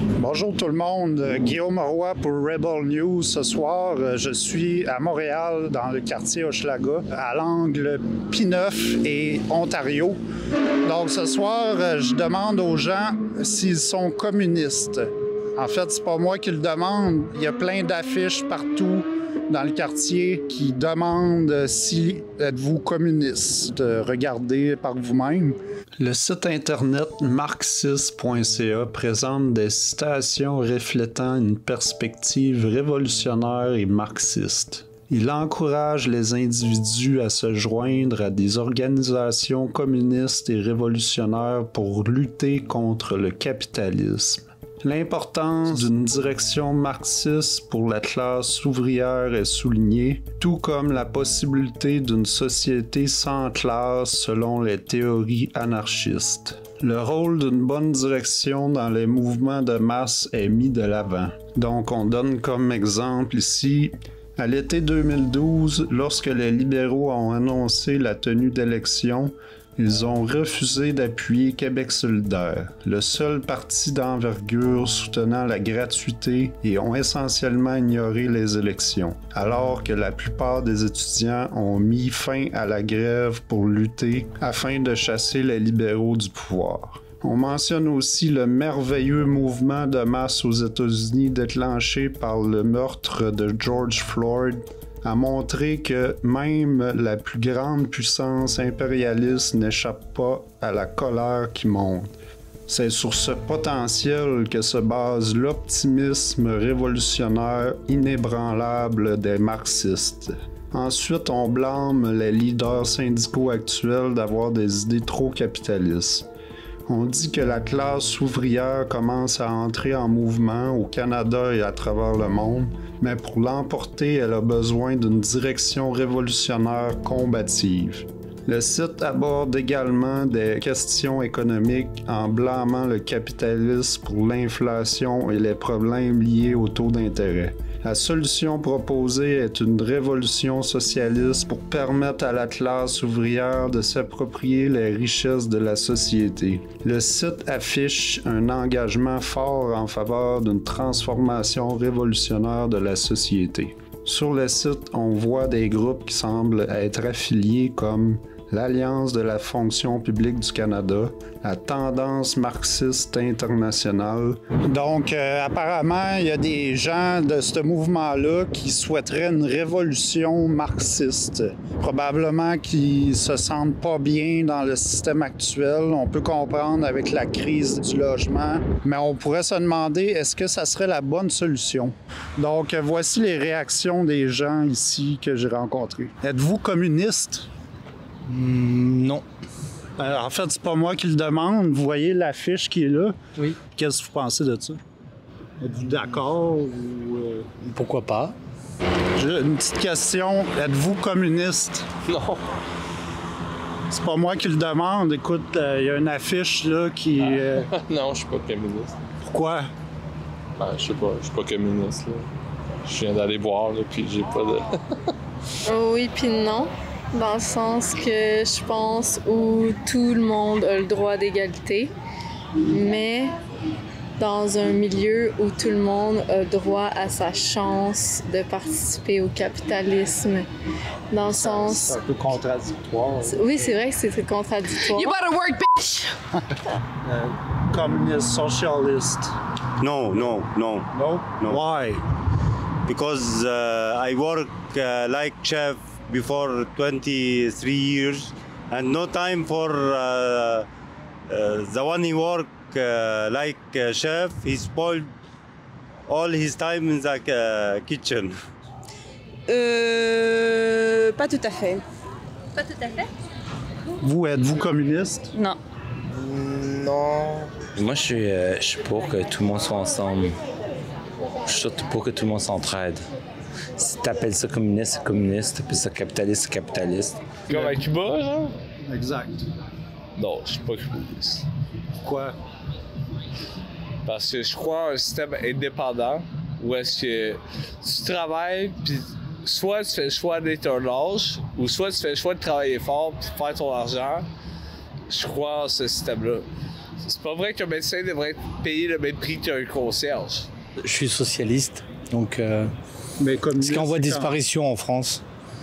Bonjour tout le monde, Guillaume Roy pour Rebel News. Ce soir, je suis à Montréal, dans le quartier Hochelaga, à l'angle P9 et Ontario. Donc ce soir, je demande aux gens s'ils sont communistes. En fait, c'est pas moi qui le demande. Il y a plein d'affiches partout dans le quartier qui demandent si êtes-vous communiste. Regardez par vous-même. Le site internet marxiste.ca présente des citations reflétant une perspective révolutionnaire et marxiste. Il encourage les individus à se joindre à des organisations communistes et révolutionnaires pour lutter contre le capitalisme. L'importance d'une direction marxiste pour la classe ouvrière est soulignée, tout comme la possibilité d'une société sans classe selon les théories anarchistes. Le rôle d'une bonne direction dans les mouvements de masse est mis de l'avant. Donc on donne comme exemple ici, à l'été 2012, lorsque les libéraux ont annoncé la tenue d'élections, ils ont refusé d'appuyer Québec solidaire, le seul parti d'envergure soutenant la gratuité, et ont essentiellement ignoré les élections, alors que la plupart des étudiants ont mis fin à la grève pour lutter afin de chasser les libéraux du pouvoir. On mentionne aussi le merveilleux mouvement de masse aux États-Unis déclenché par le meurtre de George Floyd, a montré que même la plus grande puissance impérialiste n'échappe pas à la colère qui monte. C'est sur ce potentiel que se base l'optimisme révolutionnaire inébranlable des marxistes. Ensuite, on blâme les leaders syndicaux actuels d'avoir des idées trop capitalistes. On dit que la classe ouvrière commence à entrer en mouvement au Canada et à travers le monde, mais pour l'emporter, elle a besoin d'une direction révolutionnaire combative. Le site aborde également des questions économiques en blâmant le capitalisme pour l'inflation et les problèmes liés au taux d'intérêt. La solution proposée est une révolution socialiste pour permettre à la classe ouvrière de s'approprier les richesses de la société. Le site affiche un engagement fort en faveur d'une transformation révolutionnaire de la société. Sur le site, on voit des groupes qui semblent être affiliés comme l'Alliance de la fonction publique du Canada, la Tendance marxiste internationale. Donc, apparemment, il y a des gens de ce mouvement-là qui souhaiteraient une révolution marxiste. Probablement qu'ils se sentent pas bien dans le système actuel. On peut comprendre avec la crise du logement, mais on pourrait se demander, est-ce que ça serait la bonne solution? Donc, voici les réactions des gens ici que j'ai rencontrés. Êtes-vous communiste? Non. En fait, c'est pas moi qui le demande. Vous voyez l'affiche qui est là. Oui. Qu'est-ce que vous pensez de ça? Êtes-vous d'accord ou... Pourquoi pas? J'ai une petite question. Êtes-vous communiste? Non. C'est pas moi qui le demande. Écoute, il y a une affiche là qui... Non, je suis pas communiste. Pourquoi? Ben, je sais pas, je suis pas communiste, là. Je viens d'aller voir, là, puis j'ai pas de... Oui, puis non. Dans le sens que je pense où tout le monde a le droit d'égalité, mais dans un milieu où tout le monde a droit à sa chance de participer au capitalisme. Dans le sens... C'est un peu contradictoire. Oui, c'est vrai que c'est contradictoire. You better work, bitch! Communiste, socialiste. No. No? No. Why? Because I work like chef before 23 years and no time for the one he work like chef. He spoiled all his time in the kitchen. Pas tout à fait. Pas tout à fait. Vous, êtes-vous communiste? Non. Non. Moi, je suis pour que tout le monde soit ensemble. Je suis surtout pour que tout le monde s'entraide. Si t'appelles ça communiste, c'est communiste. T'appelles ça capitaliste, c'est capitaliste. Comme à Cuba, genre? Exact. Non, je suis pas communiste. Pourquoi? Parce que je crois à un système indépendant où est-ce que tu travailles, puis soit tu fais le choix d'être un lâche, ou soit tu fais le choix de travailler fort puis de faire ton argent. Je crois en ce système-là. C'est pas vrai qu'un médecin devrait être payé le même prix qu'un concierge. Je suis socialiste, donc Mais ce communiste, qui envoie c'est disparition en France.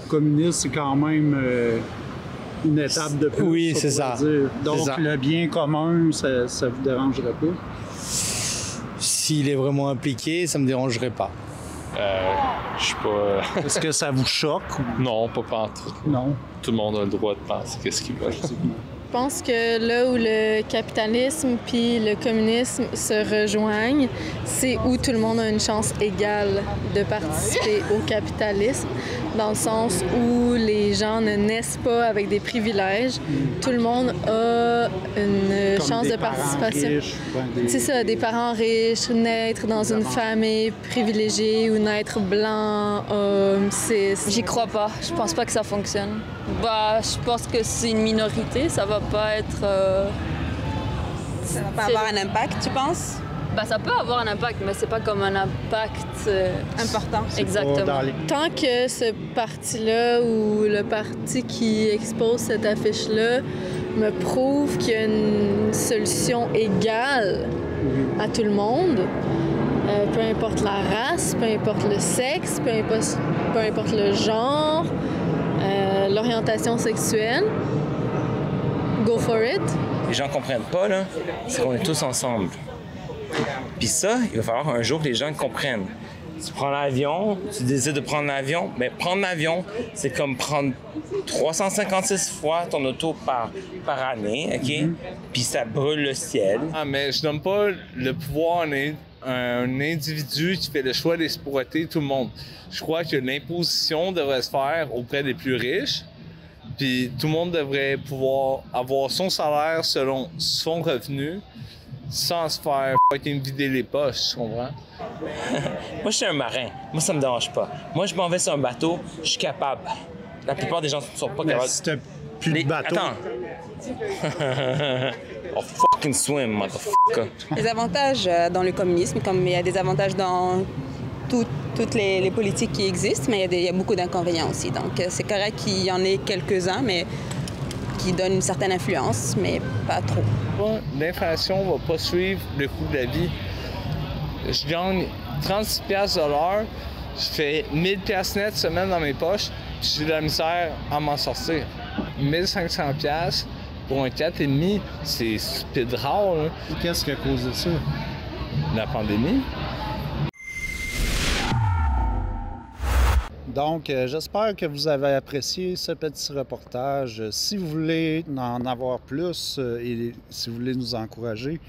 communiste, c'est quand même une étape de plus. Oui, c'est pourrait ça. dire. Donc, C'est ça. le bien commun, ça vous dérangerait pas? S'il est vraiment impliqué, ça me dérangerait pas. Je suis pas. Est-ce que ça vous choque? Non, pas pantoute. Non. Tout le monde a le droit de penser qu'est-ce qu'il veut. Je pense que là où le capitalisme puis le communisme se rejoignent, c'est où tout le monde a une chance égale de participer au capitalisme, dans le sens où les gens ne naissent pas avec des privilèges. Tout le monde a une Comme chance des de parents participation. riches, ben, C'est ça, des parents riches, naître dans une famille privilégiée ou naître blanc, homme, c'est... J'y crois pas. Je pense pas que ça fonctionne. Je pense que c'est une minorité. Ça va pas être... Ça va pas avoir un impact, tu penses? ça peut avoir un impact, mais c'est pas comme un impact... Important. Exactement. dans les- Tant que ce parti-là ou le parti qui expose cette affiche-là me prouve qu'il y a une solution égale à tout le monde, peu importe la race, peu importe le sexe, peu importe le genre, l'orientation sexuelle, go for it. Les gens comprennent pas, là, c'est qu'on est tous ensemble. Puis ça, il va falloir un jour que les gens comprennent. Tu prends l'avion, tu décides de prendre l'avion, mais prendre l'avion, c'est comme prendre 356 fois ton auto par année, OK? Puis ça brûle le ciel. Ah, mais je donne pas le pouvoir à un individu qui fait le choix d'exploiter tout le monde. Je crois que l'imposition devrait se faire auprès des plus riches, puis tout le monde devrait pouvoir avoir son salaire selon son revenu, sans se faire fucking vider les poches, tu comprends? Moi, je suis un marin. Moi, ça me dérange pas. Moi, je m'en vais sur un bateau, je suis capable. La plupart des gens ne sont pas Mais capables. si t'as plus de bateau, Attends. On fucking swim, motherfucker. Les avantages dans le communisme, comme il y a des avantages dans toutes les politiques qui existent, mais il y a beaucoup d'inconvénients aussi. Donc, c'est correct qu'il y en ait quelques-uns, mais qui donnent une certaine influence, mais pas trop. L'inflation va pas suivre le coût de la vie. Je gagne 36$ de l'heure, je fais 1000$ net semaine dans mes poches, puis j'ai de la misère à m'en sortir. 1500$ pour un 4,5$, c'est stupide rare, là. qu'est-ce qui a causé ça? La pandémie. Donc, j'espère que vous avez apprécié ce petit reportage. Si vous voulez en avoir plus et si vous voulez nous encourager,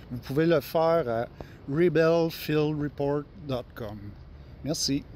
vous pouvez le faire à rebelfieldreport.com. Merci.